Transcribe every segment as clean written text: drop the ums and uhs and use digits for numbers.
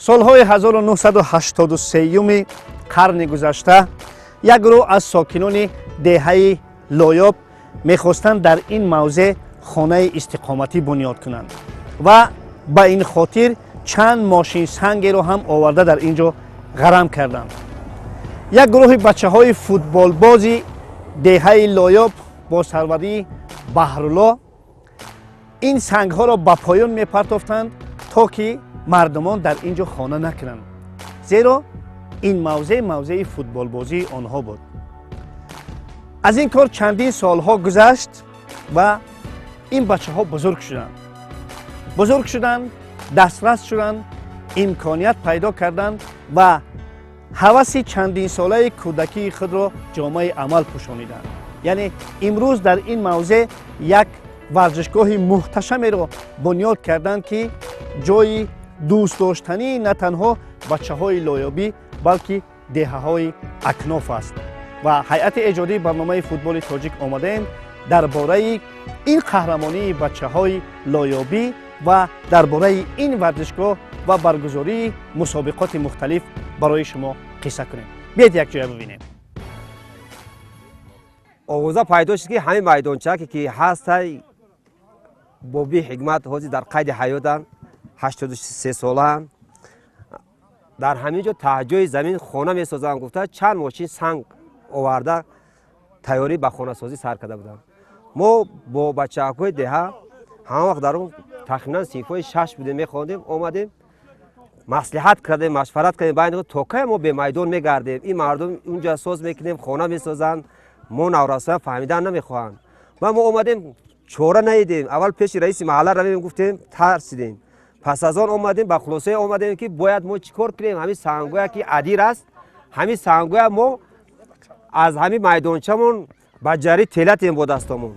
солҳои 1983 қарни гузашта як гурӯҳ аз сокинони деҳаи лоёб мехостанд дар ин мавзеъ хонаи истиқоматӣ бунёд кунанд ва ба ин хотир чанд мошин сангеро ҳам оварда дар ин ҷо ғарам карданд. як гурӯҳи бачаҳои футболбози деҳаи лоёб бо сарварии баҳрулло ин сангҳоро ба поён мепартофтанд то ки мардумон дар ин ҷо хона накунанд, зеро ин мавзеъ мавзеи футболбозии онҳо буд. аз ин кор чандин солҳо гузашт ва ин бачаҳо бузург шуданд, дастрас шуданд, имконият пайдо карданд ва ҳаваси чандинсолаи кӯдакии худро ҷомаи амал пӯшониданд. яъне имрӯз дар ин мавзеъ як варзишгоҳи муҳташамеро бунёд карданд ки ҷои дӯстдоштании на танҳо бачаҳои лоёбӣ, балки деҳаҳои акноф аст ва ҳайати эҷодии барномаи футболи тоҷик омадаем дар бораи ин қаҳрамонии бачаҳои лоёбӣ ва дар бораи ин варзишгоҳ ва баргузории мусобиқоти мухталиф барои шумо қисса кунем. биед якҷоя бибинем. овоза пайдо шуд ки ҳамин майдончаке ки ҳастай боби ҳикмат ҳозир дар қайди ҳаётанд, 83 солаанд, дар ҳамин ҷо таҳҷои замин хона месозанд гуфта чанд мошин санг оварда тайёрӣ ба хонасозӣ сар карда буданд. мо бо бачаҳои деҳа ҳама вақт дар он тахминан синфҳои 6 будем мехондем, омадем маслиҳат кардем, машварат кардем байни худ то кай мо бе майдон мегардем, ин мардум унҷа соз мекунем, хона месозанд, мо наврастоян фаҳмидан намехоҳанд. ва мо омадем чора надидем, аввал пеши раиси маҳалла равем, гуфтем тарсидем, пас аз он омадем ба хулосае омадем ки бояд мо чӣ кор кунем, ҳамин сангоя ки адир аст, ҳамин сангоя мо аз ҳамин майдончамон ба ҷарӣ телатем бо дастомон.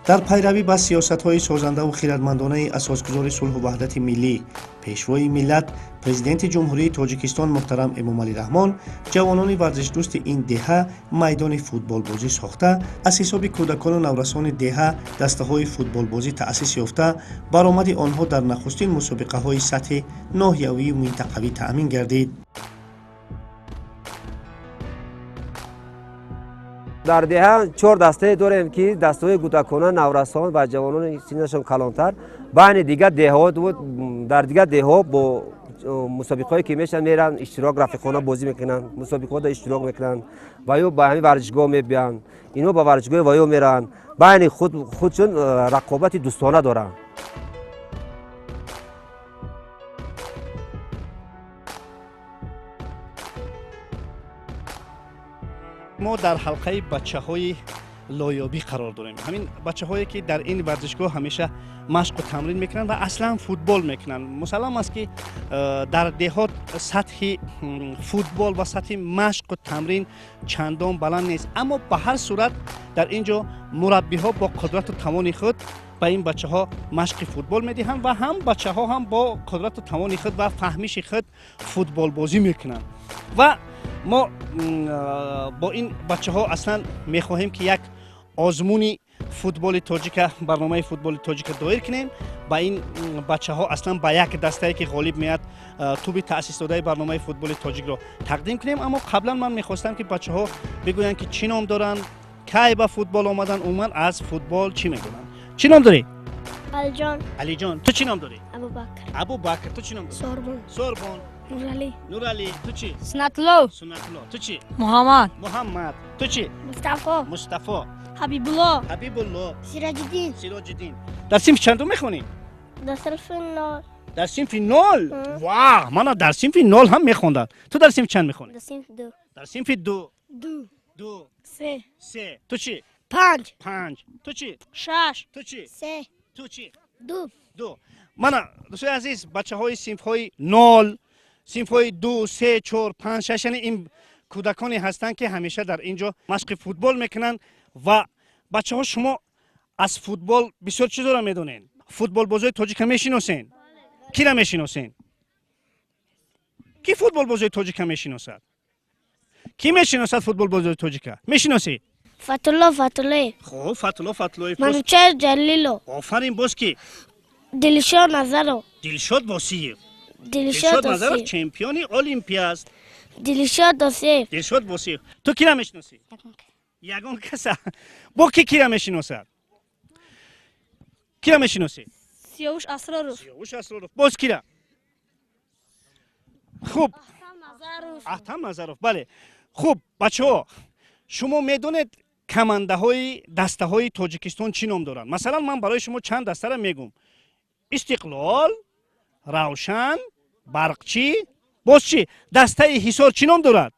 дар пайравӣ ба сиёсатҳои созандаву хиратмандонаи асосгузори сулҳу ваҳдати миллӣ, пешвои миллат, президенти ҷумҳурии Тоҷикистон муҳтарам Эмомалӣ Раҳмон ҷавонони варзишдӯсти ин деҳа майдони футболбозӣ сохта, аз ҳисоби кӯдакону наврасони деҳа дастаҳои футболбозӣ таъсис ёфта, баромади онҳо дар нахустин мусобиқаҳои сатҳи ноҳиявию минтақавӣ таъмин гардид. дар деҳа 4 дастае дорем ки дастаҳои кӯдакона, наврасон ва ҷавонони синнашон калонтар байни дигар деҳаҳо буд. дар дигар деҳаҳо бо мусобиқҳое ки мешаванд меран иштирок, рафиқона бозӣ мекунанд, мусобиқаҳода иштирок мекунанд ва ё ба ҳамин варзишгоҳ мебиянд, инҳо ба варзишгоҳи ва ё меранд, байни худшон рақобати дӯстона доранд. мо дар ҳалқаи бачаҳои лоёбӣ қарор дорем. ҳамин бачаҳое ки дар ин варзишгоҳ ҳамеша машқу тамрин мекунанд ва аслан футбол мекунанд. мусаллам аст ки дар деҳот сатҳи футбол ва сатҳи машқу тамрин чандон баланд нест, аммо ба ҳар сурат дар ин ҷо мураббиҳо бо қудрату тавони худ ба ин бачаҳо машқи футбол медиҳанд ва ҳам бачаҳо ҳам бо қудрату тавони худ ва фаҳмиши худ футболбозӣ мекунанд. ва мо бо ин бачаҳо аслан мехоҳем ки як озмуни футболи тоҷика, барномаи футболи тоҷика доир кунем. ба ин бачаҳо аслан ба як дастае ки ғолиб меяд туби таъсисдодаи барномаи футболи тоҷикро тақдим кунем. аммо қаблан ман мехостам ки бачаҳо бигӯянд ки чӣ ном доранд, кай ба футбол омадан, умуман аз футбол чӣ медонанд. чӣ ном дорӣ? Алиҷон. Алиҷон. ту чӣ ном дорӣ? Абубакр. Абубакр. ту чӣ ном дорӣ? Сорбон. Сорбон. Нурали. Нурали. ту чӣ? Сунатулло. Сунатулло. ту чӣ? Муҳаммад. муҳаммад. ту чӣ? Мустафо. мустафо. Ҳабибулло. ҳабибулло. Сироҷиддин. сироҷиддин. дар синфи чандум мехонӣ? Дар синфи нол. дар синфи нол? вау, мана дар синфи нол ҳам мехондад. ту дар синфи чанд мехонӣ? Дар синфи ду. дар синфи ду. Ду. ду. Се. се. ту чӣ? Панҷ. панҷ. ту чӣ? Шаш. ту чӣ? Се. ту чӣ? Ду. ду. мана дӯстои азиз, бачаҳои синфҳои нол, синфҳои ду, се, чор, панҷ, шаш, яъне ин кӯдаконе ҳастанд ки ҳамеша дар ин ҷо машқи футбол мекунанд. ва бачаҳо, шумо аз футбол бисёр чизоро медонед. футболбозои тоҷика мешиносен? кира мешиносен? ки футболбозои тоҷика мешиносад? ки мешиносад футболбозои тоҷика? мешиносӣ? Фатулло Фатуллоев. хуб, фатулло Фатуллоев. Манучар Ҷалило. офарин. боз ки? Дилшод Назаров. дилшод Восиев. دلشاد نظرов чемпиони олимпия аст. دلشاد دوسیف. دلشاد بوسیف. تو کی را میشناسی؟ یگان کسا. با کی را میشناسد؟ کی را میشناسی؟ سیاوش اسرارов. سیاوش اسرارов. باز کی را؟ خوب. نظرов. احتم نظرов. بله. خوب بچه‌ها شما میدونید کمانده‌های دسته‌های تاجیکستان چی نام دارند؟ مثلا من برای شما چند دسته را میگم. استقلال، روشن، برقچی، باز چی؟ دسته حصار چی نام دارد؟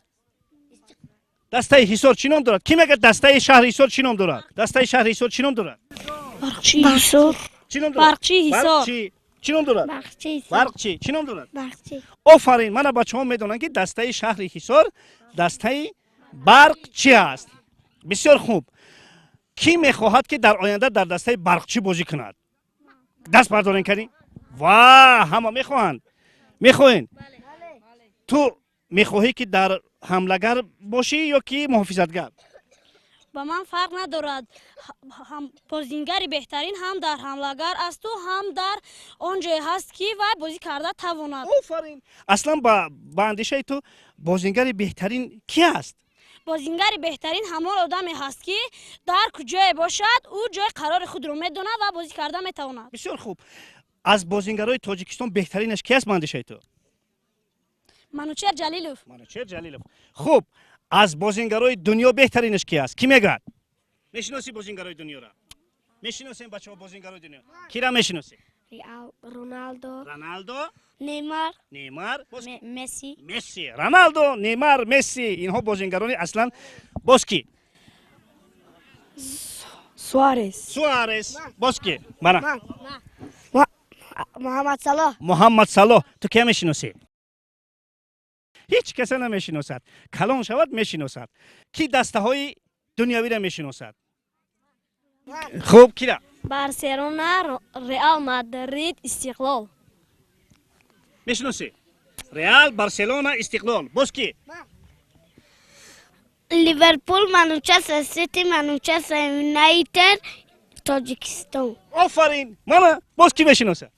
دسته حصار چی نام دارد؟ کی میگه دسته شهر حصار چی نام دارد؟ دسته شهر حصار چی نام دارد؟ برقچی حصار. چی نام دارد؟ برقچی حصار. چی نام دارد؟ برقچی حصار. برقچی چی نام دارد؟ برقچی. آفرین من بچه‌ها میدونن که دسته شهر حصار دسته برقچی است. بسیار خوب. کی میخواهد که در آینده در دسته برقچی بازی کند؟ دست بردارین کردین؟ واه همه میخواهند. میخواین؟ تو میخواهی که در حمله‌گر باشی یا که محافظتگر؟ با من فرق ندارد. هم بازیگری بهترین هم در حمله‌گر است و هم در آن جای هست که و بازی کرده تواند. آفرین. اصلا با اندیشه تو بازیگر بهترین کی است؟ بازیگر بهترین همان آدمی هست که در کجای باشد او جای قرار خود رو میدونه و بازی کرده میتواند. بسیار خوب. از بازیگرای تاجیکستان بهترینش کی است با اندیشه تو؟ منوچهر جلیلوف. منوچهر جلیلوف. خوب. از بازیگرای دنیا بهترینش کی است؟ کی میگه؟ میشناسی بازیگرای دنیا را؟ میشناسین بچه‌ها بازیگرای دنیا؟ کی را میشناسی؟ رونالدو، نیمار، مسی. رونالدو، نیمار، مسی اینها بازیگران اصلا باز کی؟ سوارز. باز کی؟ من. محمد صلاح. تو کی میشناسی؟ هیچ کس نمیشناسد. کلان شود میشناسد. کی دسته های دنیوی را میشناسد؟ خوب کی را؟ بارسلونا، رئال مادرید، استقلال. میشناسی؟ رئال، بارسلونا، استقلال. باز کی؟ لیورپول، منچستر سیتی، منچستر یونایتد، تاجیکستان. آفرین. من باز کی میشناسد؟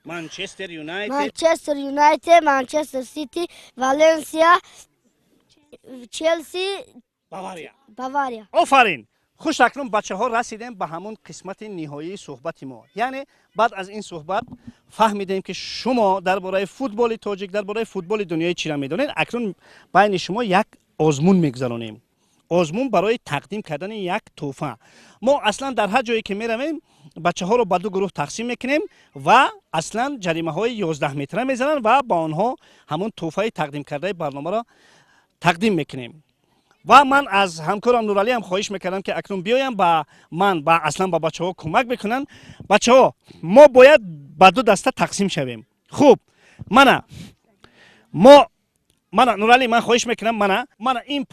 منچستر یونایتد، منچستر سیتی، والنسیا، چلسی، باواریا. آفرین. خوش اکنون بچه ها رسیدیم به همون قسمت نهایی صحبت ما. یعنی بعد از این صحبت فهمیدیم که شما درباره فوتبال تاجیک درباره فوتبال دنیای چی را میدونید. اکنون بین شما یک آزمون میگذارونیم. آزمون برای تقدیم کردن یک تحفه. ما اصلا در هر جایی که میرویم بچه ها رو به دو گروه تقسیم میکنیم و اصلا جریمه های 11 متره میزنن و با آنها همون تحفه تقدیم کرده برنامه را تقدیم میکنیم. و من از همکارم نورعلی هم خواهش میکردم که اکنون بیایم با من با اصلا با بچه ها کمک بکنن. بچه ها ما باید با دو دسته تقسیم شویم. خوب من نورعلی من خواهش میکنم من این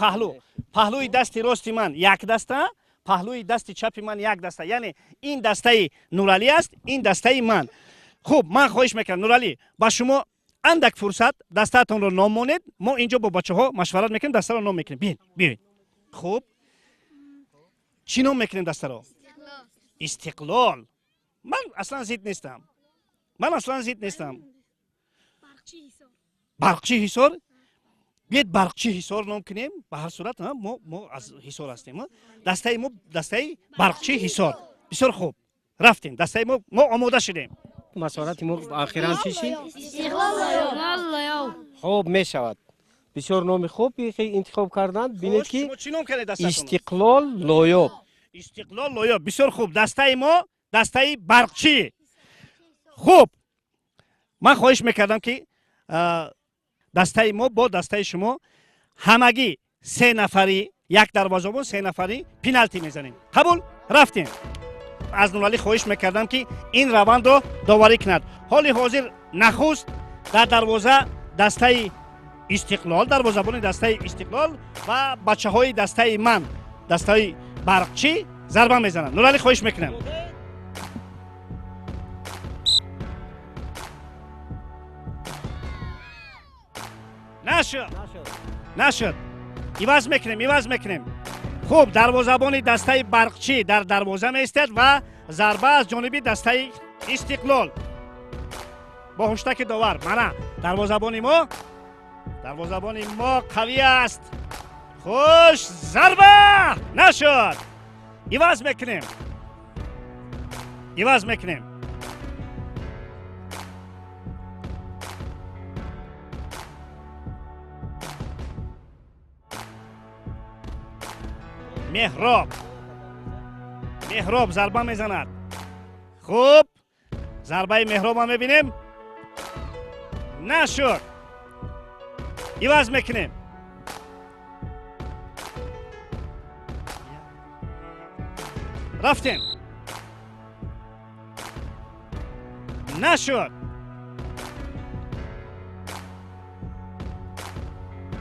پهلوی دست راست من یک دسته، پهلوی دست چپ من یک دسته، یعنی این دسته نورعلی است این دسته من. خوب من خواهش میکنم نورعلی با شما اندک فرصت دسته‌تون رو نام مونید. ما اینجا با بچه‌ها مشورت میکنیم دسته رو نام میکنیم. بیاین. خوب چی نام میکنیم دسته رو؟ استقلال. من اصلا ضد نیستم. برقچی حصار. بیاید برقچی حصار نام کنیم. به هر صورت ما از حصار هستیم. دسته ما دسته برقچی حصار. بسیار خوب. رفتیم دسته ما آماده شدیم. مسارت ما اخیراً چی شد؟ استقلال. خوب میشود. بسیار نام خوب انتخاب کردن. ببینید که استقلال لایاب. بسیار خوب. دسته ما دسته برقچی. خوب من خواهش میکردم که دسته ما با دسته شما همگی 3 نفری یک دروازه‌بان 3 نفری پنالتی میزنیم. قبول؟ رفتیم. از نورعلی خواهش میکردم که این روند رو داوری کند. حال حاضر نخست در دروازه دسته استقلال دروازه‌بان دسته استقلال و بچه‌های دسته من دسته برقچی ضربه میزنن. نورعلی خواهش میکنم. نشد. عوض میکنیم. خوب دروازه‌بان دسته برقچی در دروازه میستد و ضربه از جانب دسته استقلال با هشتک داور مانا دروازه‌بان ما قوی است. خوش ضربه نشد. عوض میکنیم مهراب ضربه میزند. خوب ضربه مهراب هم میبینیم نشد. عوض میکنیم رفتیم نشد.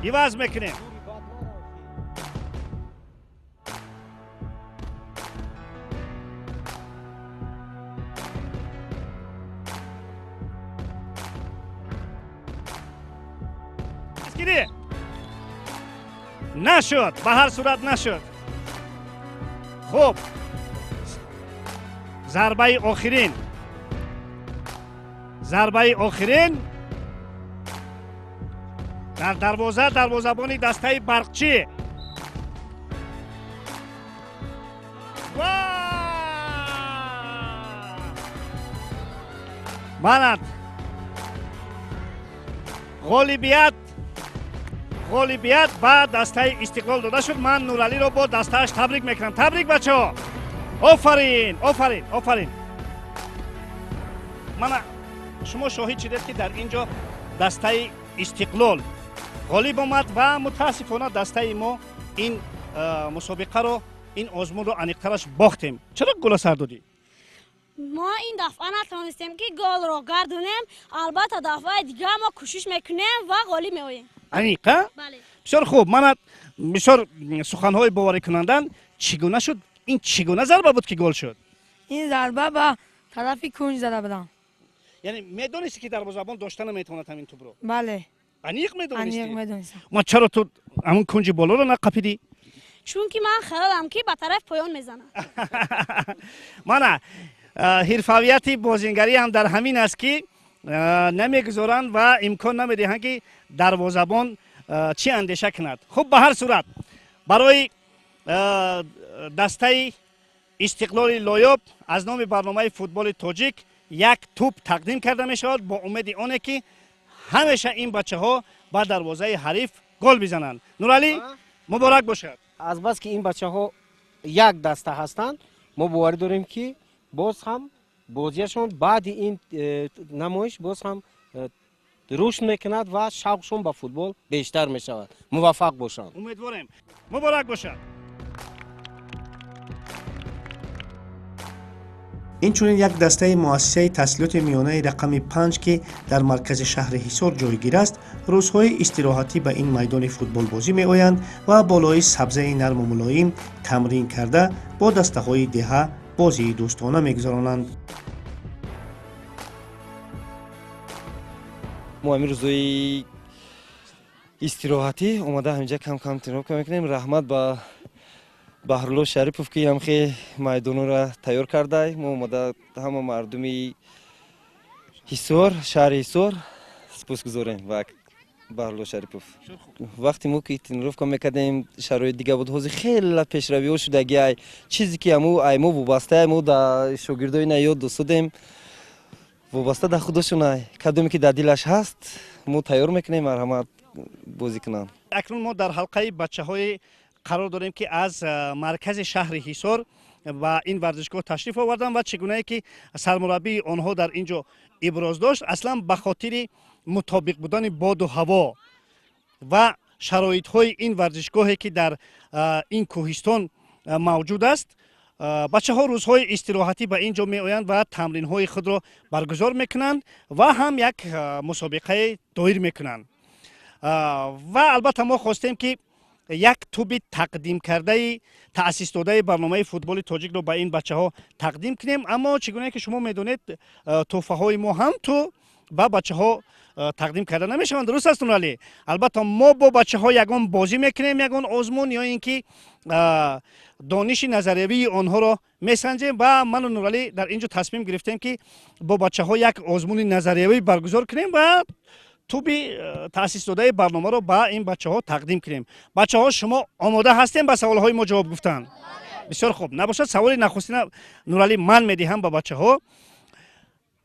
عوض میکنیم نشد. به هر صورت نشد. خوب ضربه آخرین در دروازه‌بانی دسته برقچی. ماند غالبیت با دسته استقلال داده شد. من نورعلی رو با دستهش تبریک میکنم. تبریک بچه‌ها. آفرین. شما شاهد شدید که در اینجا دسته استقلال غالب آمد و متاسفانه دسته ما این مسابقه رو این آزمون رو انیقترش باختیم. چرا گل سر دادی؟ ما این دفعه نتونستیم که گل رو گردونیم. البته دفعه دیگه ما کوشش میکنیم و غالب میآییم. انیقه؟ بله. بسیار خوب. من بسیار سخنهای باوری کنندن. چگونه شد؟ این چگونه ضربه بود که گل شد؟ این ضربه به طرف کنج زده بودم. یعنی میدونستی که دروازه‌بان داشتن نمیتواند همین توپ رو؟ بله. انیق میدونستی؟ انیق میدونستم. ما چرا تو همون کنج بالا رو نقپیدی؟ چون که من خیالم که به طرف پایان میزنم. مانا حرفاویت بازیگری هم در همین است که نمیگذارند و امکان نمیدهند که دروازه‌بان چی اندیشه کند. خب به هر صورت برای دسته استقلال لایاب از نام برنامه فوتبال تاجیک یک توپ تقدیم کرده می شود با امید آنه که همیشه این بچه ها با دروازه حریف گل بزنند. نورعلی مبارک باشد. از بس که این بچه ها یک دسته هستند ما باور داریم که باز هم بازیشون بعد این نمایش باز هم رشد میکند و شوقشون به فوتبال بیشتر میشود. موفق باشند. امیدواریم. مبارک باشد. اینچنین یک دسته مؤسسه تسلیحات میانه رقم 5 که در مرکز شهر حصار جایگیر است روزهای استراحتی به این میدان فوتبال بازی می آیند و بالای سبزه نرم و ملایم تمرین کرده با دسته های دهه بازی دوستانه میگذرانند. ما امروز روزهای استراحتی اومده همینجا کم تناب میکنیم. رحمت به بهرالله شریپوف که همخی میدان را تیار کرده. ما اومده همه مردمی حصار شهر حصار سپاسگزاریم و بهرالله شریپوف. وقتی ما که تناب میکردیم شرایط دیگه بود. حوزه خیلی پیشروی ها شده. چیزی که ما وابسته ما در شاگردای نیاد دوستیم وابسته در خودشون کدومی که در دلش هست ما تیار میکنیم مرحمت بازی کنن. اکنون ما در حلقه بچه های قرار داریم که از مرکز شهر حصار و این ورزشگاه تشریف آوردن و چگونه که سرمربی آنها در اینجا ابراز داشت اصلا به خاطر مطابق بودن باد و هوا و شرایط های این ورزشگاهی که در این کوهستان موجود است بچه ها روزهای استراحتی به اینجا می آیند و تمرین های خود را برگزار میکنند و هم یک مسابقه دایر میکنند و البته ما خواستیم که یک توپ تقدیم کرده تأسیس داده برنامه فوتبال تاجیک رو به این بچه ها تقدیم کنیم. اما چگونه که شما میدونید تحفه های ما هم تو ба бачаҳо тақдим карда намешаванд. дуруст аст нуралӣ? албатта мо бо бачаҳо ягон бозӣ мекунем, ягон озмун ё ин ки дониши назариявии онҳоро месанҷем ва ману нуралӣ дар ин ҷо тасмим гирифтем ки бо бачаҳо як озмуни назариявӣ баргузор кунем ва туби таъсисдодаи барномаро ба ин бачаҳо тақдим кунем. бачаҳо шумо омода ҳастем ба саволҳои мо ҷавоб гуфтан? бисёр хуб. набошад саволи нахустина нуралӣ ман медиҳам ба бачаҳо.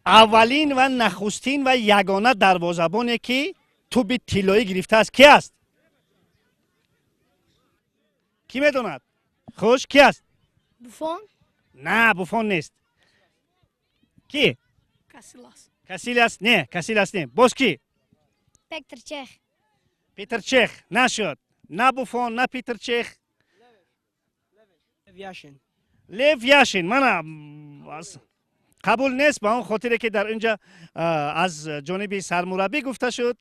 аввалин ва нахустин ва ягона дарвозабоне ки туби тиллоӣ гирифтааст ки аст? кӣ медонад? хуш, ки аст? Буфон? На, буфон нест. Ки? Касилас. Касилас? Не, Касилас не. Боз ки? Петр Чех. Петр Чех. Нашуд. На буфон, на Петр Чех. Лев Яшин. Мана қабул нест ба он хотире ки дар инҷа аз ҷониби сармураббӣ гуфта шуд.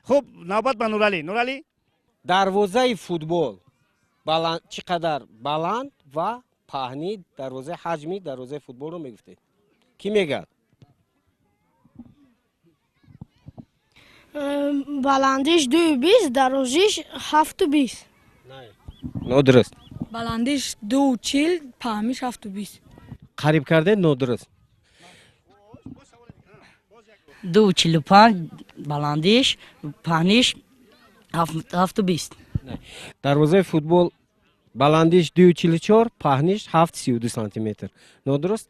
хуб, навбат ба Нуралӣ. Нуралӣ? дарвозаи футбол чӣ қадар баланд ва паҳни дарвозаи ҳаҷми дарвозаи футболро мегуфтед? Кӣ мегӯяд? Баландиш 2.20, дарозиш 7.20. нодуруст. баландиш 2.40, паҳмиш 7.20. қариб кардед, нодуруст. 2.45 баландиш, паҳниш 7.20. дарвозаи футбол баландиш 2.44, паҳниш 7.32 сантиметр. Нодуруст.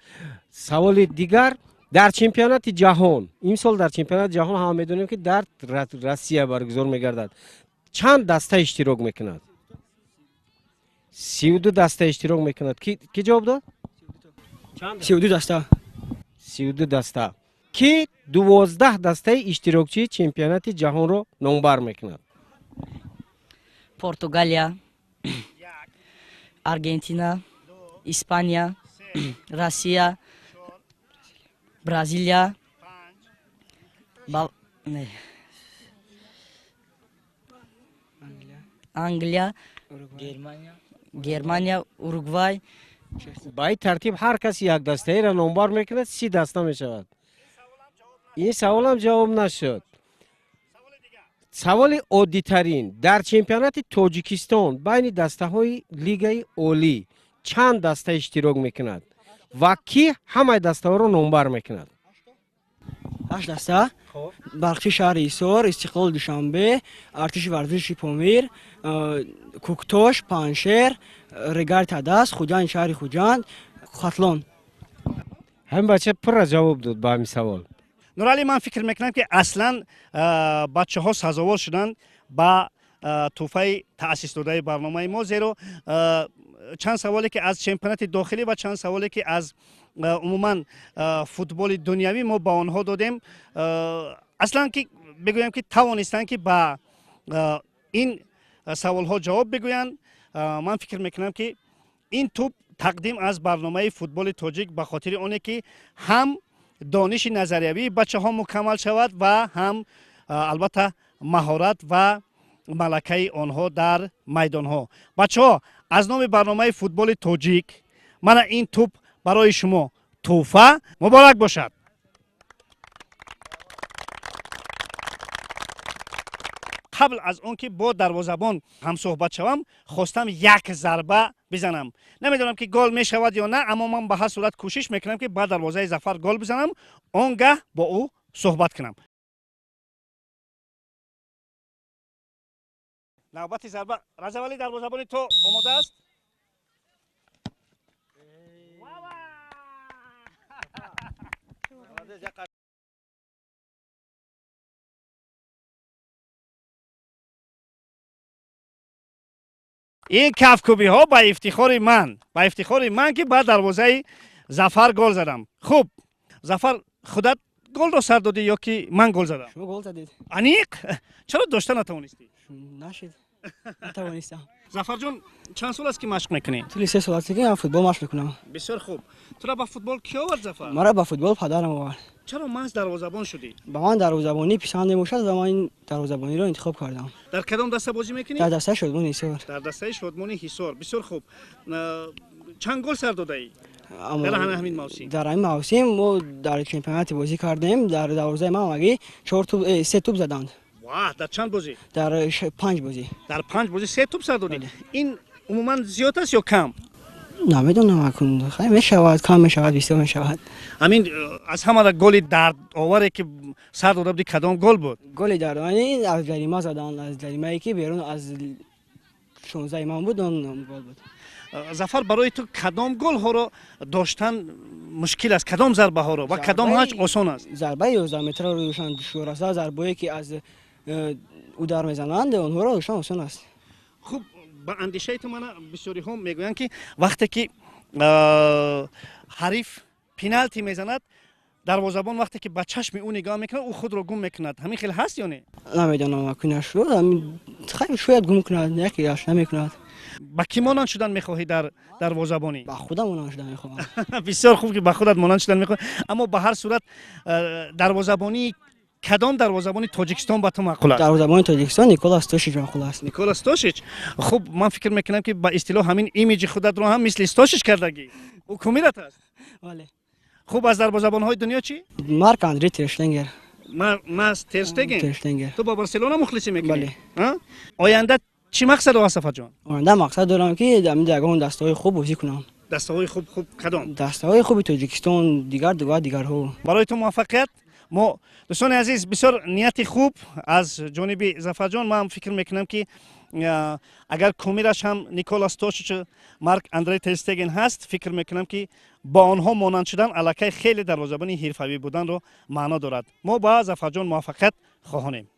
саволи дигар, дар чемпионати ҷаҳон, имсол дар чемпионати ҷаҳон ҳама медонем ки дар Россия баргузор мегардад. чанд даста иштирок мекунад? 32 даста иштирок мекунад. Ки ҷавоб дод? 32 даста. 32 даста. Ки 12 дастаи иштирокчии чемпионати ҷаҳонро номбар мекунад? Португалия, Аргентина, Испания, Россия, Бразилия, Англия, Германия, Уругвай. ба ин тартиб ҳар каси як дастаеро номбар мекунад, 30 даста мешавад. ин саволам ҷавоб нашуд. саволи оддитарин, дар чемпионати Тоҷикистон байни дастаҳои лигаи олӣ чанд даста иштирок мекунад ва ки ҳамаи дастаҳоро номбар мекунад? 8 даста. балхчи шаҳри Ҳисор, Истиқлол Душанбе, артиши варзиши Помир, Куктош, Паншер, Регаи Тадас, Хуҷанд шаҳри Хуҷанд, Хатлон. ҳамин бача пурра ҷавоб дод ба ҳамин савол. Нуралӣ, ман фикр мекунам ки аслан бачаҳо сазовор шуданд ба тӯҳфаи таъсисдодаи барномаи мо, зеро чанд саволе ки аз чемпионати дохилӣ ва чанд саволе ки аз умуман футболи дунявӣ мо ба онҳо додем. аслан ки бигӯям ки тавонистанд ки ба ин саволҳо ҷавоб бигӯянд. ман фикр мекунам ки ин тӯб тақдим аз барномаи футболи тоҷик ба хотири оне ки ҳам дониши назариявии бачаҳо мукаммал шавад ва ҳам албатта маҳорат ва малакаи онҳо дар майдонҳо. бачаҳо, аз номи барномаи футболи тоҷик мана ин тӯб барои шумо тӯҳфа муборак бошад. қабл аз он ки бо дарвозабон ҳамсӯҳбат шавам, хостам як зарба бизанам. намедонам ки гол мешавад ё на, аммо ман ба ҳар сурат кӯшиш мекунам ки ба дарвозаи Зафар гол бизанам, он гаҳ бо ӯ суҳбат кунам. навбати зарба. Разавали, дарвозабони то омода аст? ин кафкӯбиҳо ба ифтихори ман ки ба дарвозаи Зафар гол задам. хуб, Зафар, худат голро сар додӣ ё ки ман гол задам? Шумо гол задед. аниқ? чаро дошта натавонистӣ? Нашид. Натавонистам. Зафарҷон, чанд сол аст ки машқ мекунӣ? Тули 3 сол аст ки ман футбол машқ мекунам. бисёр хуб. тура ба футбол кӣ овард, Зафар? Мара ба футбол падарам овард. чаро маҳз дарвозабон шудӣ? ба ман дарвозабонӣ писанд мебошад ва ман ин дарвозабониро интихоб кардам. дар кадом даста бозӣ мекунӣ? Дар дастаи Шодмони Ҳисор. дар дастаи Шодмони Ҳисор. бисёр хуб. чанд гол сар додаӣ? در همین موسم در این موسم ما در چمپیونات بازی کردیم. در دروازه ما مگی 4 توپ 3 توپ زدند. واه در چند بازی در 5 بازی. در 5 بازی 3 توپ زد دادید. این عموما زیاد است یا کم؟ نمیدونم اکنون خیلی میشود کم میشود بیشتر میشود. همین از همه گل درد آوره که سر داده بودی کدام گل بود؟ گل دردانی از جریمه زدند. از جریمه که بیرون از 16 من بود اون گل بود. ظفر برای تو کدام گل ها رو داشتن مشکل است؟ کدام ضربه ها رو و کدام هاش آسان است؟ ضربه 11 متر رو روشان دشوار است. ضربه‌ای که از او در میزنند اونها رو روشان آسان است. خوب با اندیشه تو من بسیاری ها میگویند که وقتی که حریف پنالتی میزند دروازه‌بان وقتی که با چشم او نگاه میکنه او خود رو گم میکند. همین خیلی هست یا نه؟ نمیدونم اکنون شد خیلی شاید گم کند یکی اش نمیکند. با کی مانند شدن میخواهی در دروازه‌بانی؟ با خودم اون شدن میخوام. بسیار خوب که با خودت مانند شدن میخواهی. اما به هر صورت دروازه‌بانی کدام دروازه‌بانی تاجیکستان با تو معقول است؟ دروازه‌بان تاجیکستان نیکولا استوشیچ معقول است. نیکولا استوشیچ. خب من فکر میکنم که با اصطلاح همین ایمیج خودت رو هم مثل استوشیچ کردگی. او کمیرت است. بله. خوب از دروازه‌بان‌های دنیا چی؟ مارک اندری ترشتنگر. ماس ترشتگن. ترشتنگر. تو با بارسلونا مخلصی میکنی؟ بله. آینده چی مقصد است صفا جان؟ آینده مقصد دارم که در این جگهون دسته‌های خوب بازی کنم. دسته‌های خوب کدام؟ دسته‌های خوب تاجیکستان دیگرها. برای تو موفقیت. ما دوستان عزیز بسیار نیت خوب از جانب ظفر جان. من فکر میکنم که اگر کمیرش هم نیکولا استوشیچ مارک اندری ترشتگن هست فکر میکنم که با آنها مانند شدن الکی خیلی دروازه‌بانی حرفه‌ای بودن رو معنا دارد. ما با ظفر جان موفقیت خواهانیم.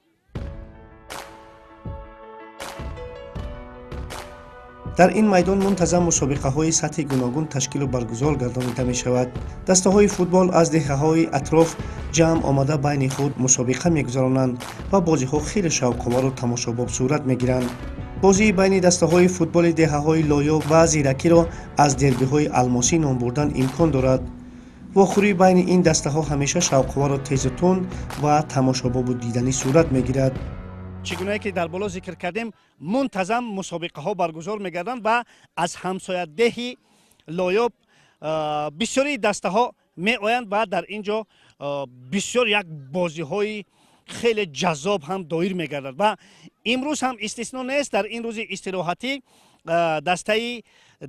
در این میدان منتظم مسابقه های سطح گوناگون تشکیل و برگزار گردانیده می شود. دسته های فوتبال از دهه های اطراف جمع آمده بین خود مسابقه می گذرانند و بازی ها خیلی شوق‌آور و تماشاباب صورت می گیرند. بازی بین دسته های فوتبال دهه های لایو و زیرکی را از دربی های الماسی نام بردن امکان دارد. واخوری بین این دسته ها همیشه شوق‌آور و تیز و تند و تماشاباب و دیدنی صورت می گیرد. چگونه که در بالا ذکر کردیم منتظم مسابقه ها برگزار میگردند و از همسایه ده لایوب بسیاری دسته ها می آیند و در اینجا بسیار یک بازی های خیلی جذاب هم دایر میگردد و امروز هم استثنا نیست. در این روز استراحتی دسته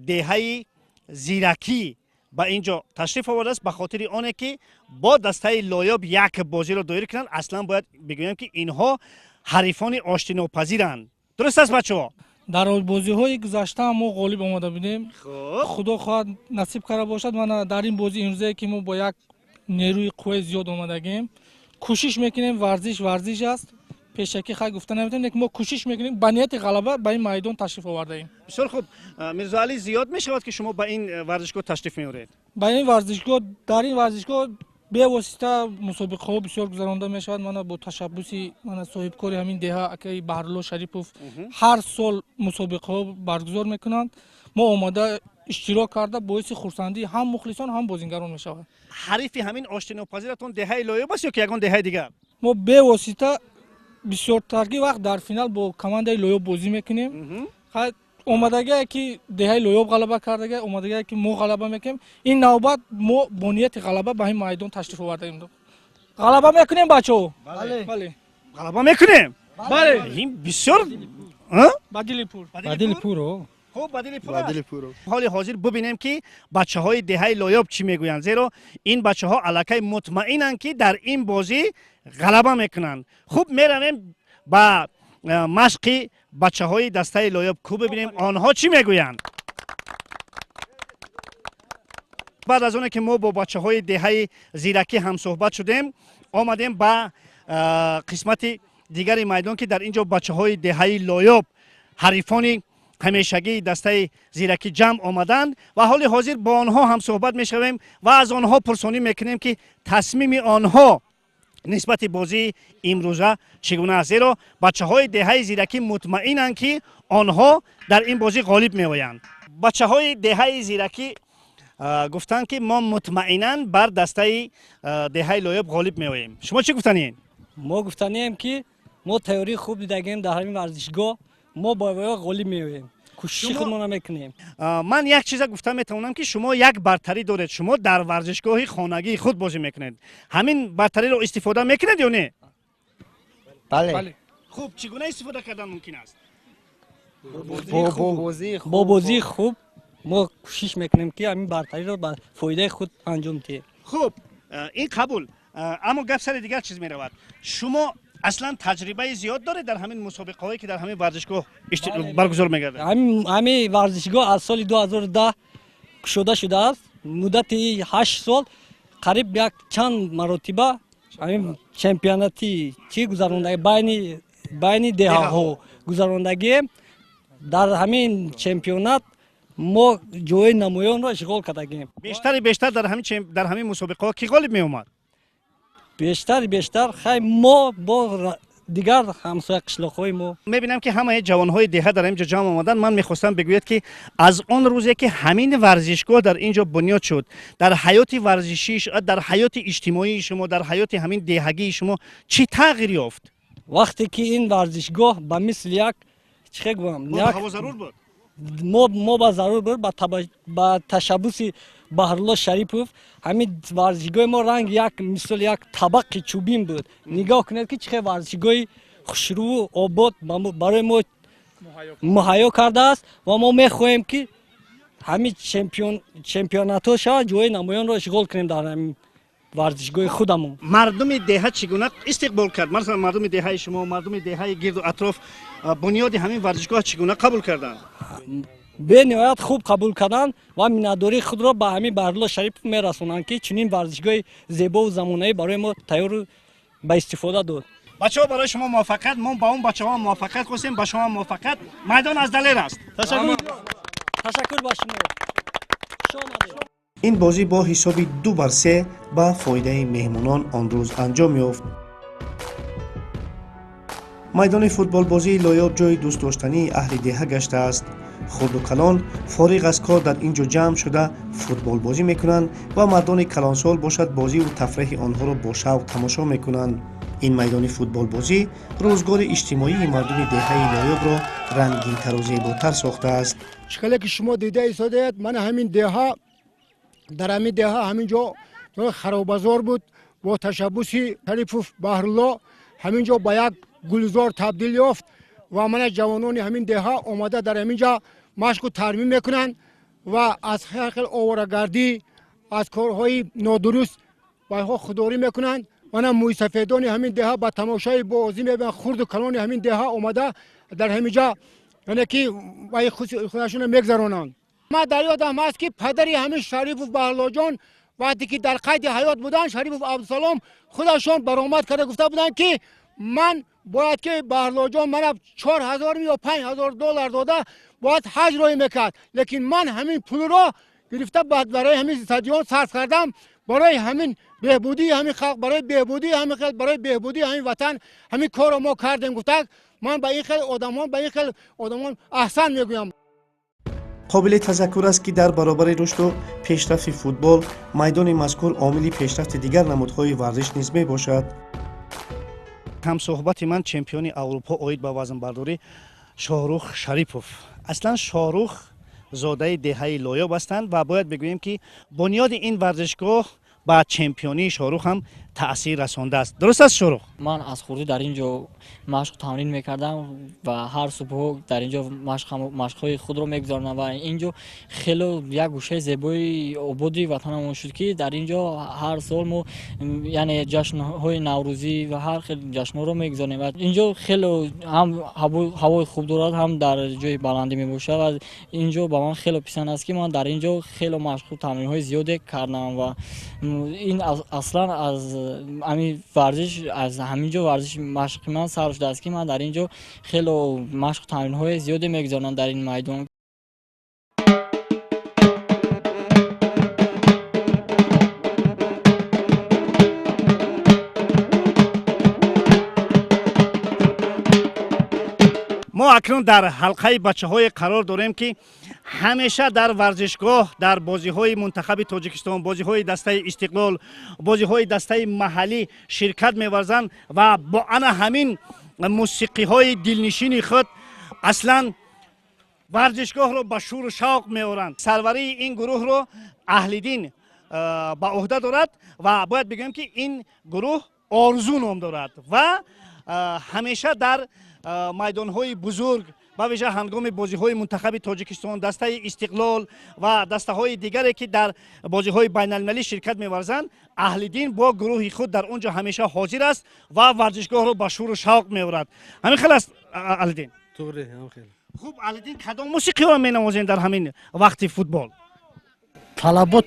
دهه زیرکی با اینجا تشریف آورده است به خاطر آنه که با دسته لایوب یک بازی را دایر کنند. اصلا باید بگویم که اینها حریفان آشتیناپذیرند. درست است بچه‌ها؟ در بازی‌های گذشته ما غالب آمده بودیم. خدا خواهد نصیب کرده باشد من در این بازی امروزه که ما با یک نیروی قوی زیاد آمدگیم کوشش میکنیم. ورزش است. پیشکی خیلی گفته نمیتونیم لیکن ما کوشش میکنیم با نیت غلبه به این میدان تشریف آورده ایم. بسیار خوب. میرزا علی زیاد میشود که شما با این ورزشگاه تشریف میارید؟ با این ورزشگاه در این ورزشگاه به واسطه مسابقه ها بسیار گذرانده می شود. من با تشبوسی من صاحب کاری همین دهه اکی بهرالله شریفوف هر سال مسابقه ها برگزار میکنند. ما آماده اشتراک کرده باعث خرسندی هم مخلصان هم بازیگران می شود. حریف همین آشتیناپذیرتون دهه لایوب است یا که یگان دهه دیگر؟ ما به واسطه بسیار ترگی وقت در فینال با کمانده لایوب بازی میکنیم. اومدگی که دهه لایوب غلبه کردگی اومدگی که ما غلبه میکنیم. این نوبت ما با نیت غلبه به این میدان تشریف آورده ایم. غلبه میکنیم بچه‌ها. بله. غلبه میکنیم. بله. این بسیار بدیل پور. خوب بدیل پور. حال حاضر ببینیم که بچه‌های دهه لایوب چی میگویند. زیرا این بچه‌ها الکی مطمئنند که در این بازی غلبه میکنند. خوب میرویم با مشق بچه‌های دسته لایوب کو ببینیم آنها چی میگویند. بعد از اون که ما با بچه‌های دهه زیرکی هم صحبت شدیم آمدیم با قسمت دیگر میدان که در اینجا بچه‌های دهه لایوب حریفان همیشگی دسته زیرکی جمع آمدند و حال حاضر با آنها هم صحبت میشویم و از آنها پرسانی میکنیم که تصمیم آنها نسبت بازی امروزه چگونه است. زیرا بچه‌های دهه زیرکی مطمئنند که آنها در این بازی غالب می‌آیند. بچه‌های دهه زیرکی گفتند که ما مطمئناً بر دسته دهه لایوب غالب می‌آییم. شما چی گفتنین؟ ما گفتنیم که ما تئوری خوب دیدگیم در همین ورزشگاه ما با غالب می‌آییم. кӯшиши худмонро мекунем. ман як чиза гуфта метавонам ки шумо як бартарӣ доред, шумо дар варзишгоҳи хонагии худ бозӣ мекунед. ҳамин бартариро истифода мекунед ё не? бале. хуб, чӣ гуна истифода кардан мумкин аст? бо бозии хуб мо кӯшиш мекунем ки ҳамин бартариро ба фоидаи худ анҷом диҳем. хуб, ин қабул. аммо гап сари дигар чиз меравад. шумо аслан таҷрибаи зиёд доред дар ҳамин мусобиқаҳое ки дар ҳамин варзишгоҳ баргузор мегардад? ҳамин варзишгоҳ аз соли 2010 кушода шудааст. муддати 8 сол қариб як чанд маротиба ҳамин чемпионати чӣ гузарондагӣ байни деҳаҳо гузарондагӣ. дар ҳамин чемпионат мо ҷои намоёнро ишғол кардагем. бештари бештар дар ҳамин мусобиқаҳо ки ғолиб меомад? бештар хай мо бо дигар ҳамсоя қишлоқҳои мо мебинам ки ҳамаи ҷавонҳои деҳа дар инҷо ҷамъ омаданд. ман мехостам бигӯяд ки аз он рӯзе ки ҳамин варзишгоҳ дар инҷо бунёд шуд, дар ҳаёти варзишӣ, дар ҳаёти иҷтимоии шумо, дар ҳаёти ҳамин деҳагии шумо чӣ тағйир ёфт? вақте ки ин варзишгоҳ ба мисли як чӣ гӯям ҳаво зарур буд? мо ба зарур буд ба ташаббуси Баҳрулло Шарипов ҳамин варзишгоҳи мо ранг як мисол як табақи чӯбин буд. нигоҳ кунед ки чӣ хел варзишгоҳи хушрӯву обод барои мо муҳайё кардааст ва мо мехоҳем ки ҳамин чемпионатҳо шавад, ҷои намоёнро ишғол кунем дар ҳамин варзишгоҳи худамон. мардуми деҳа чӣ гуна истиқбол кард? масалан мардуми деҳаи шумо, мардуми деҳаи гирду атроф бунёди ҳамин варзишгоҳ чӣ гуна қабул карданд? бениҳоят хуб қабул карданд ва миннатдории худро ба ҳамин Баҳрулло Шарипов мерасонанд ки чунин варзишгоҳи зебову замонавӣ барои мо тайёру ба истифода дод. бачаҳо барои шумо муваффақият. мо ба он бачаҳо муваффақият хостем, ба шумо муваффақият. майдон аз далер аст. ташаккур ба шумо. хуш омадед. ин бозӣ бо ҳисоби 2-3 ба фоидаи меҳмонон он рӯз анҷом ёфт. майдони футболбозии лоёб ҷои дӯстдоштании аҳли деҳа гаштааст. хурду калон фориғ аз кор дар ин ҷо ҷамъ шуда футболбозӣ мекунанд ва мардони калонсол бошад бозиву тафреҳи онҳоро бо шавқ тамошо мекунанд. ин майдони футболбозӣ рӯзгори иҷтимоии мардуми деҳаи лоёбро рангинтару зеботар сохтааст. шкале ки шумо дида истодаед, ман ҳамин деҳа дар ҳамин деҳа ҳамин ҷо харобазор буд. бо ташаббуси Шарипов Баҳрулло ҳамин ҷо ба як гулзор табдил ёфт ва мана ҷавонони ҳамин деҳа омада дар ҳамин ҷо машқу тармим мекунанд ва аз ҳар хел оварагардӣ, аз корҳои нодуруст байҳо худдорӣ мекунанд. мана мӯйсафедони ҳамин деҳа ба тамошои бозӣ мебинанд. хурду калони ҳамин деҳа омада дар ҳамин ҷо яъне ки худашонро мегзаронанд. ман дар ёдам аст ки падари ҳамин Шарипов Баҳруллоҷон вақте ки дар қайди ҳаёт буданд, Шарипов Абдусалом худашон баромад карда гуфта буданд ки ман бояд ки Баҳруллоҷон мана 4000 ё 5000 доллар дода бояд ҳаҷ роҳӣ мекард, лекин ман ҳамин пулро гирифта барои ҳамин стадион сарф кардам, барои ҳамин беҳбудии ҳамин халқ, барои беҳбудии ҳамин хел, барои беҳбудии ҳамин ватан ҳамин корро мо кардем. гуфтак ман ба ин хел одамон аҳсан мегӯям. қобили тазаккур аст ки дар баробари рушду пешрафти футбол майдони мазкур омили пешрафти дигар намудҳои варзиш низ мебошад. ҳамсуҳбати ман чемпиони аврупо оид ба вазнбардорӣ Шоҳрух Шарипов. аслан Шоҳрух зодаи деҳаи лоёб ҳастанд ва бояд бигӯем ки бунёди ин варзишгоҳ ба чемпионии Шоҳрух ҳам таъсир расондааст. дуруст аст Шоҳрух? ман аз хурдӣ дар ин ҷо машқ тамрин мекардам ва ҳар субҳҳо дар ин ҷо машқҳои худро мегузаронам ва ин ҷо хело як гӯшаи зебои ободи ватанамон шуд ки дар ин ҷо ҳар сол мо яъне ҷашнҳои наврӯзӣ ва ҳар хел ҷашнҳоро мегузаронем ва ин ҷо хело ҳам ҳавои хуб дорад, ҳам дар ҷои баландӣ мебошад ва ин ҷо ба ман хело писанд аст ки ман дар ин ҷо хело машқу тамринҳои зиёде кардам ва ин аслан аз ҳамин варзиш аз ҳамин ҷо варзиш машқи ман сар шудааст ки ман дар ин ҷо хело машқу тамринҳои зиёде мегузаронам дар ин майдон. мо акнун дар ҳалқаи бачаҳое қарор дорем ки ҳамеша дар варзишгоҳ, дар бозиҳои мунтахаби Тоҷикистон, бозиҳои дастаи Истиқлол, бозиҳои дастаи маҳаллӣ ширкат меварзанд ва бо ана ҳамин мусиқиҳои дилнишини худ аслан ورزشگاه رو به شور و شوق می‌آورند. سروری این گروه رو اهلیدین به عهده دارد و باید بگم که این گروه آرزو نام دارد و همیشه در میدان‌های بزرگ با ویژه هنگام بازی‌های منتخب تاجیکستان، دسته استقلال و دسته‌های دیگری که در بازی‌های بین‌المللی شرکت می‌ورزند، اهلیدین با گروه خود در اونجا همیشه حاضر است و ورزشگاه رو به شور و شوق می‌آورد. همین خیلی است اهلیدین. طوری هم خیلی. خوب اهلیدین کدام موسیقی رو می‌نوازند در همین وقت فوتبال؟ طلبات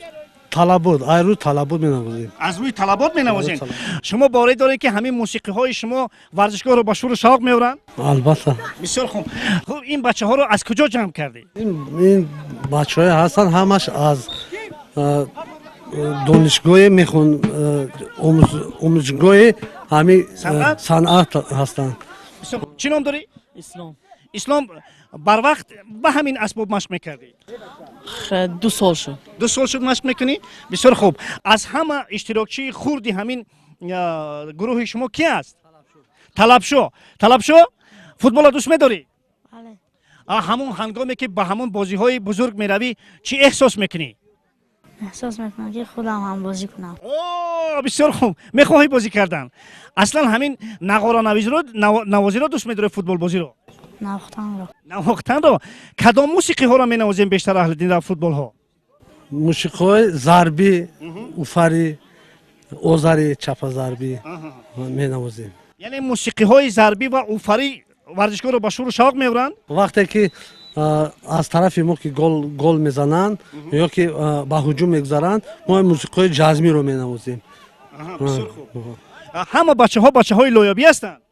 ایرو طلبات می‌نوازیم. از روی طلبات می‌نوازند. شما باوری دارید که همین موسیقی‌های شما ورزشگاه رو به شور و شوق می‌آورند؟ البته. بسیار خوب. خب این بچه‌ها رو از کجا جمع کردید؟ این بچه‌ها هستن همش از دانشگاه میخون آموزشگاه همین صنعت هستن. چی نام داری؟ اسلام. اسلام بر وقت به همین اسباب مشق میکردی؟ 2 سال شد. 2 سال شد مشق میکنی؟ بسیار خوب. از همه اشتراکچی خوردی همین گروه شما کی است؟ طلبشو. طلبشو فوتبال دوست میداری؟ بله. همون هنگامی که به همون بازی‌های بزرگ میروی چی احساس میکنی؟ احساس میکنم که خودم هم بازی کنم. بسیار خوب. میخواهی بازی کردن. اصلا همین نقاره نوازی رو دوست میداری فوتبال بازی رو؟ نواختن رو. کدام موسیقی ها رو مینوازیم بیشتر اهلیدین در فوتبال ها؟ موسیقی ضربی، اوفری، اوزاری، چپا ضربی مینوازیم. یعنی موسیقی های ضربی و اوفری ورزشگاه رو به شور و شوق می‌آورند؟ وقتی که از طرف ما که گل میزنند یا که به هجوم میگذارند ما موسیقی جازمی رو مینوازیم. بسیار خوب. همه بچه‌های لویابی هستند؟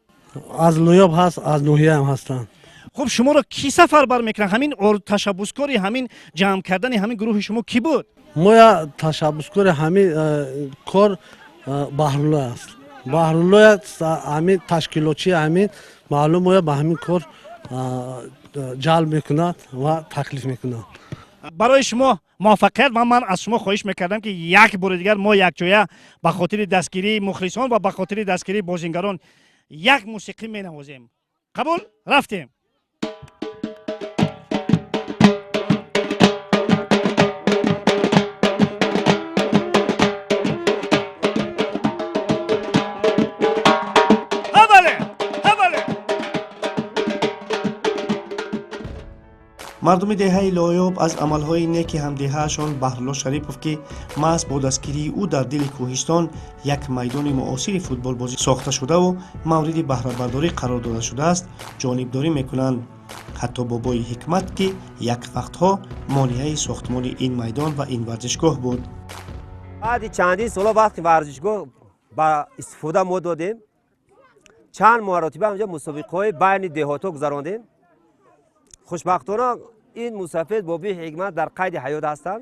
از لویاب هست، از نوحیه هم هستند. خب شما رو کی سفربر میکنه؟ همین تشبسکاری همین جمع کردن همین گروه شما کی بود؟ ما تشبسکار همین کار بهرالله است. بهرالله همین تشکیلاتچی همین معلومه به همین کار جلب میکند و تکلیف میکند. برای شما موفقیت و من از شما خواهش میکردم که یک بار دیگر ما یک جایه به خاطر دستگیری مخلصان و به خاطر دستگیری بازیگران یک موسیقی مینوازیم. قبول؟ رفتیم. مردم دهه لایاب از عملهای نیک همدیهه‌شان بهرالله شریپوف که محض با دستگیری او در دل کوهستان یک میدان معاصر فوتبال بازی ساخته شده و مورد بهره برداری قرار داده شده است جانبداری میکنند. حتی بابای حکمت که یک وقتها مانع ساختمان این میدان و این ورزشگاه بود. بعد چندین سال وقتی ورزشگاه با استفاده ما دادیم چند مرتبه همونجا مسابقه‌های بین دهات‌ها گذراندیم. خوشبختانه این مسافر بابی حکمت در قید حیات هستند.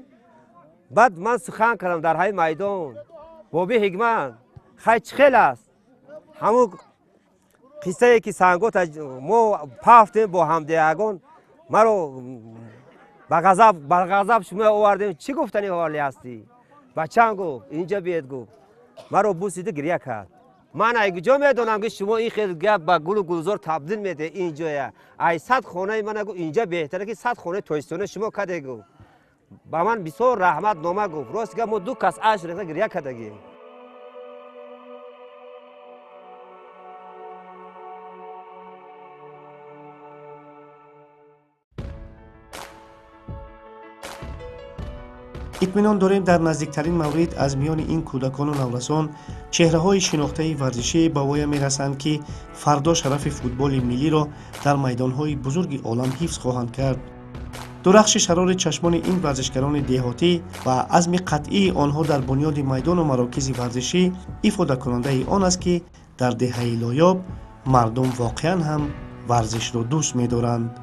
بعد من سخن کردم در های میدان بابی حکمت خیلی است همون قصه که سنگوت ما پافتیم با همدیگان ما رو به غضب شما آوردیم. چی گفتنی حالی هستی؟ بچه‌ام گفت اینجا بیاد گفت ما رو بوسید گریه کرد. من اگه میدونم که شما این خیلی گپ با گل و گلزار تبدیل میده اینجا ای 100 خانه من گفت اینجا بهتره که 100 خانه تویستونه شما کده گفت با من بسیار رحمت نامه گفت راست که ما دو کس اش ریخته گریه کردگی. اطمینان داریم در نزدیکترین مورد از میان این کودکان و نورسان چهره‌های شناخته ورزشی به وی میرسند که فردا شرف فوتبال ملی را در میدان‌های بزرگ عالم حفظ خواهند کرد. درخش شرار چشمان این ورزشکاران دهاتی و عزم قطعی آنها در بنیاد میدان و مراکز ورزشی افاده کننده آن است که در دهه لایاب مردم واقعا هم ورزش را دوست می‌دارند.